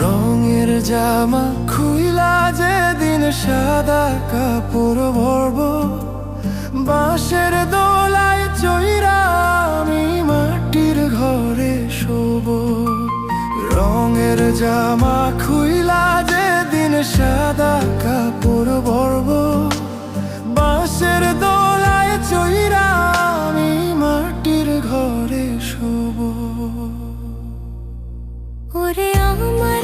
রঙের জামা খুইলা যেদিন সাদা কাপড় ভরব, বাঁশের দোলায় চইরা আমি মাটির ঘরে শোব। রঙের জামা খুইলা যেদিন সাদা কাপড় ভরব, বাঁশের দোলায় চইরা আমি মাটির ঘরে শোব। ওরে আমার